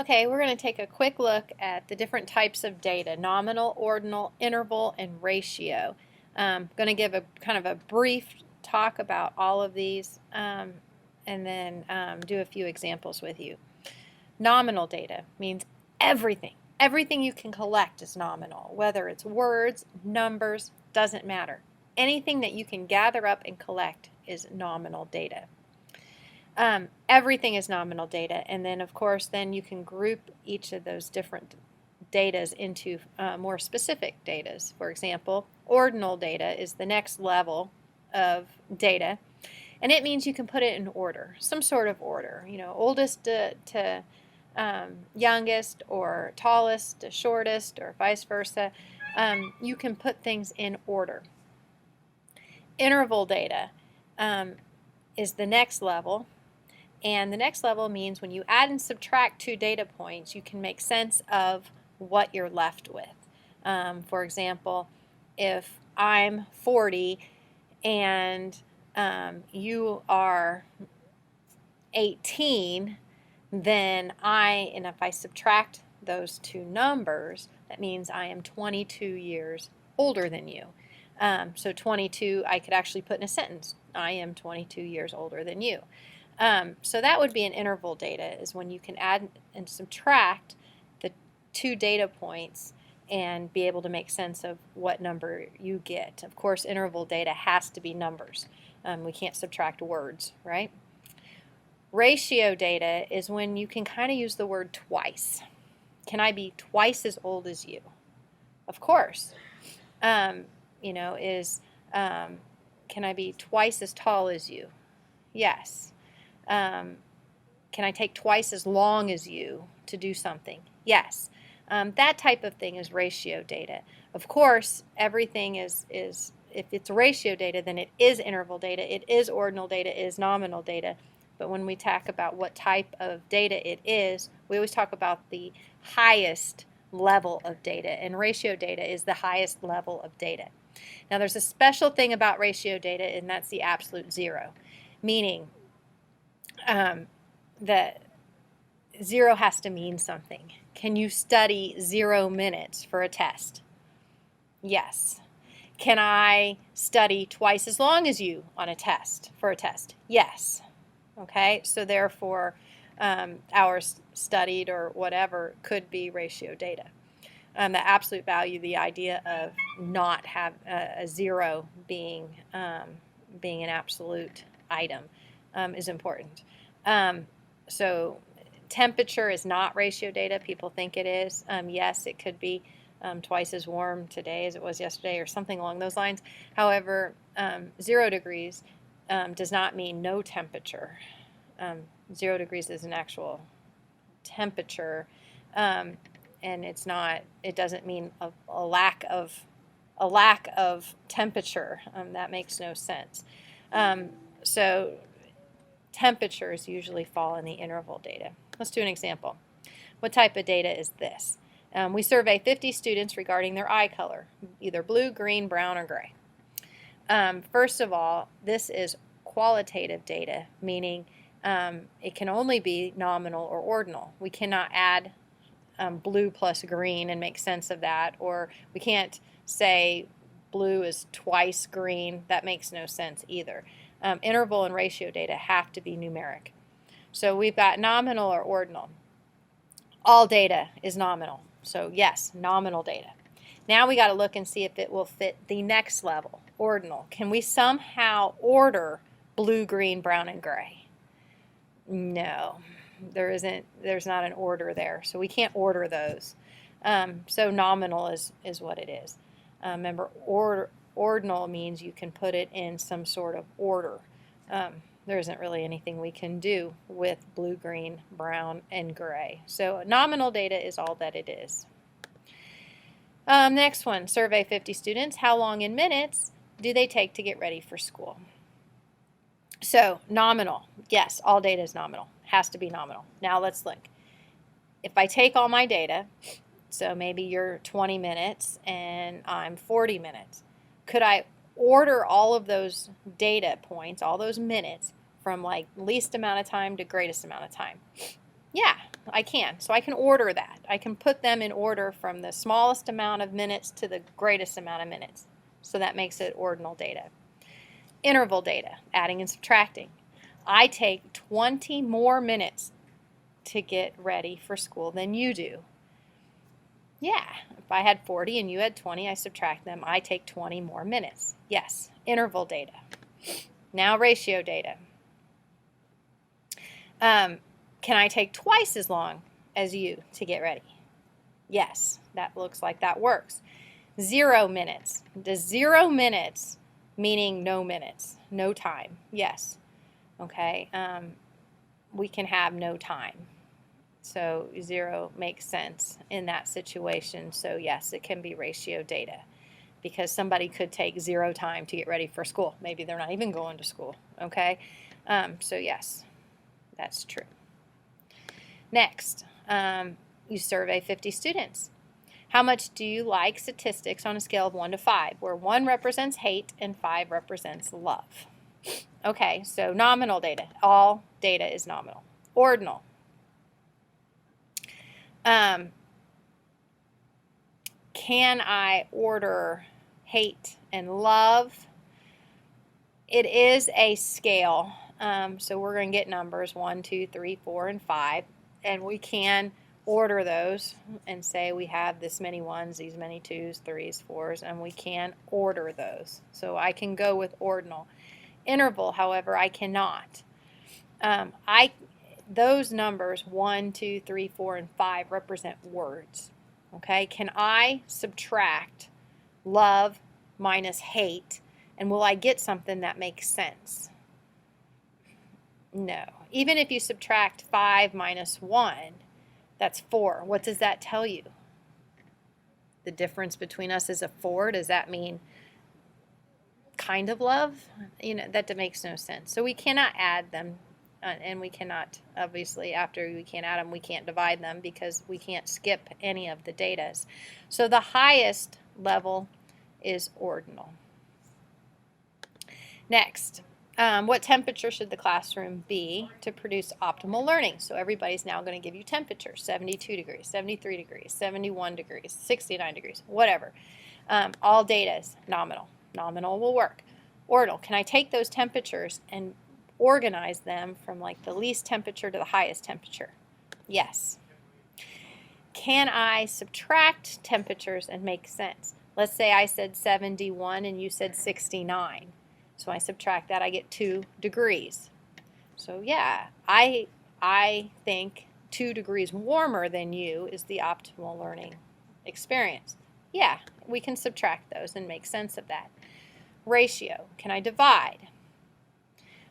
Okay, we're going to take a quick look at the different types of data: nominal, ordinal, interval, and ratio. I'm going to give a kind of a brief talk about all of these and then do a few examples with you. Nominal data means everything. Everything you can collect is nominal, whether it's words, numbers, doesn't matter. Anything that you can gather up and collect is nominal data. Everything is nominal data, and then of course then you can group each of those different datas into more specific datas. For example, ordinal data is the next level of data, and it means you can put it in order, some sort of order, oldest to youngest, or tallest to shortest, or vice versa. You can put things in order. Interval data is the next level. And the next level means when you add and subtract two data points, you can make sense of what you're left with. For example, if I'm 40 and you are 18, then and if I subtract those two numbers, that means I am 22 years older than you. So 22, I could actually put in a sentence: I am 22 years older than you. So that would be an interval data, is when you can add and subtract the two data points and be able to make sense of what number you get. Of course, interval data has to be numbers. We can't subtract words, right? Ratio data is when you can kind of use the word twice. Can I be twice as old as you? Of course. Can I be twice as tall as you? Yes. Can I take twice as long as you to do something? Yes. That type of thing is ratio data. Of course, everything is if it's ratio data, then it is interval data, it is ordinal data, it is nominal data. But when we talk about what type of data it is, we always talk about the highest level of data, and ratio data is the highest level of data. Now, there's a special thing about ratio data, and that's the absolute zero, meaning that zero has to mean something. Can you study 0 minutes for a test? Yes. Can I study twice as long as you on a test, for a test? Yes. Okay, so therefore hours studied or whatever could be ratio data. The absolute value, the idea of not have a zero being an absolute item, is important. So temperature is not ratio data. People think it is. Yes, it could be twice as warm today as it was yesterday, or something along those lines. However, 0 degrees does not mean no temperature. 0 degrees is an actual temperature, and it doesn't mean a lack of temperature. That makes no sense. So temperatures usually fall in the interval data. Let's do an example. What type of data is this? We survey 50 students regarding their eye color, either blue, green, brown, or gray. First of all, this is qualitative data, meaning it can only be nominal or ordinal. We cannot add blue plus green and make sense of that, or we can't say blue is twice green. That makes no sense either. Interval and ratio data have to be numeric. So we've got nominal or ordinal. All data is nominal. So yes, nominal data. Now we got to look and see if it will fit the next level, ordinal. Can we somehow order blue, green, brown, and gray? No, there isn't. There's not an order there, so we can't order those. So nominal is what it is. Remember, ordinal means you can put it in some sort of order. There isn't really anything we can do with blue, green, brown, and gray. So nominal data is all that it is. Next one, survey 50 students. How long in minutes do they take to get ready for school? So nominal, yes, all data is nominal. Has to be nominal. Now let's look. If I take all my data, so maybe you're 20 minutes and I'm 40 minutes, could I order all of those data points, all those minutes, from like least amount of time to greatest amount of time? Yeah, I can. So I can order that. I can put them in order from the smallest amount of minutes to the greatest amount of minutes. So that makes it ordinal data. Interval data, adding and subtracting. I take 20 more minutes to get ready for school than you do. Yeah, if I had 40 and you had 20, I subtract them. I take 20 more minutes. Yes, interval data. Now ratio data. Can I take twice as long as you to get ready? Yes, that looks like that works. 0 minutes. Does 0 minutes meaning no minutes, no time? Yes. Okay. We can have no time. So 0 makes sense in that situation. So yes, it can be ratio data because somebody could take 0 time to get ready for school. Maybe they're not even going to school. Okay. So yes, that's true. Next, you survey 50 students. How much do you like statistics on a scale of 1 to 5, where 1 represents hate and 5 represents love? Okay, so nominal data. All data is nominal. Ordinal. Can I order hate and love? It is a scale, so we're going to get numbers 1, 2, 3, 4, and 5, and we can order those and say we have this many 1s, these many 2s, 3s, 4s, and we can order those. So I can go with ordinal. Interval, however, I cannot. Those numbers 1, 2, 3, 4, and 5 represent words. Okay, can I subtract love minus hate, and will I get something that makes sense? No. Even if you subtract 5 minus 1, that's 4. What does that tell you? The difference between us is a 4. Does that mean kind of love? You know, that makes no sense. So we cannot add them, and we cannot, obviously, after we can't add them, we can't divide them because we can't skip any of the datas. So the highest level is ordinal. Next, what temperature should the classroom be to produce optimal learning? So everybody's now going to give you temperature, 72 degrees, 73 degrees, 71 degrees, 69 degrees, whatever. All data is nominal. Nominal will work. Ordinal, can I take those temperatures and organize them from like the least temperature to the highest temperature? Yes. Can I subtract temperatures and make sense? Let's say I said 71 and you said 69. So I subtract that, I get 2 degrees. So yeah, I think 2 degrees warmer than you is the optimal learning experience. Yeah, we can subtract those and make sense of that. Ratio, can I divide?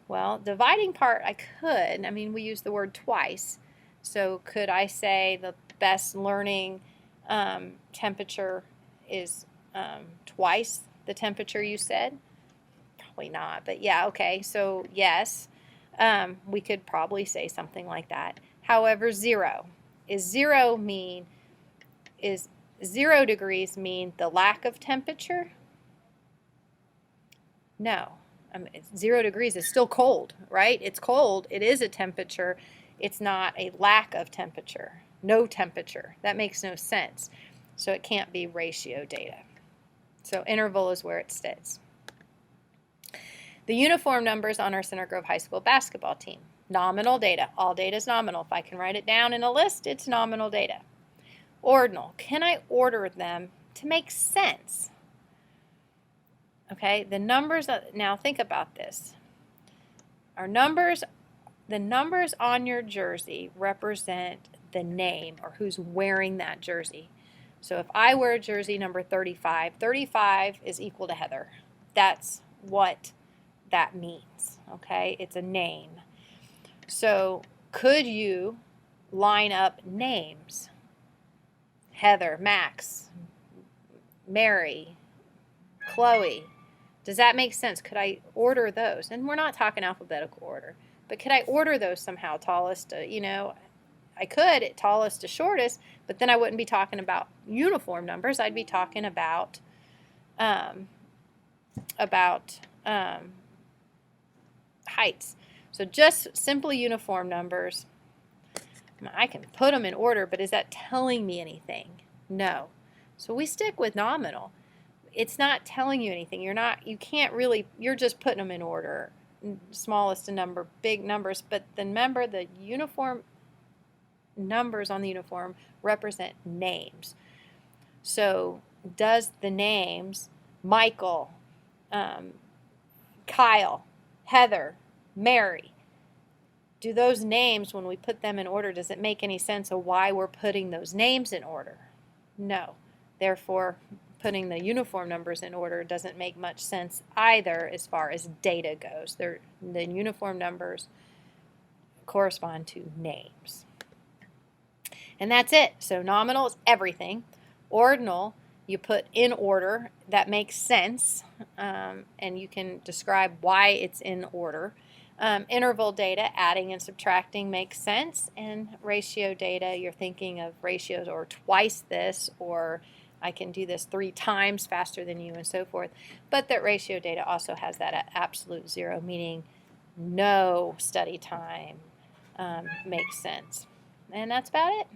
Well, dividing part I could. I mean, we use the word twice. So could I say the best learning temperature is twice the temperature you said? Probably not, but yeah, okay. So yes, we could probably say something like that. However, 0. Is 0 degrees mean the lack of temperature? No. 0 degrees is still cold, right? It's cold. It is a temperature. It's not a lack of temperature. No temperature. That makes no sense. So it can't be ratio data. So interval is where it sits. The uniform numbers on our Center Grove High School basketball team. Nominal data. All data is nominal. If I can write it down in a list, it's nominal data. Ordinal. Can I order them to make sense? Okay, the numbers, now think about this. The numbers on your jersey represent the name or who's wearing that jersey. So if I wear jersey number 35, 35 is equal to Heather. That's what that means, okay? It's a name. So could you line up names? Heather, Max, Mary, Chloe. Does that make sense? Could I order those? And we're not talking alphabetical order, but could I order those somehow? Tallest to, I could, tallest to shortest, but then I wouldn't be talking about uniform numbers. I'd be talking about heights. So just simply uniform numbers. I can put them in order, but is that telling me anything? No. So we stick with nominal. It's not telling you anything. You can't really, you're just putting them in order. Smallest to number, big numbers, but remember the uniform numbers on the uniform represent names. So does the names Michael, Kyle, Heather, Mary, do those names, when we put them in order, does it make any sense of why we're putting those names in order? No. Therefore, putting the uniform numbers in order doesn't make much sense either as far as data goes. The uniform numbers correspond to names. And that's it. So nominal is everything. Ordinal, you put in order. That makes sense, and you can describe why it's in order. Interval data, adding and subtracting, makes sense. And ratio data, you're thinking of ratios or twice this, or I can do this 3 times faster than you, and so forth. But that ratio data also has that absolute zero, meaning no study time makes sense. And that's about it.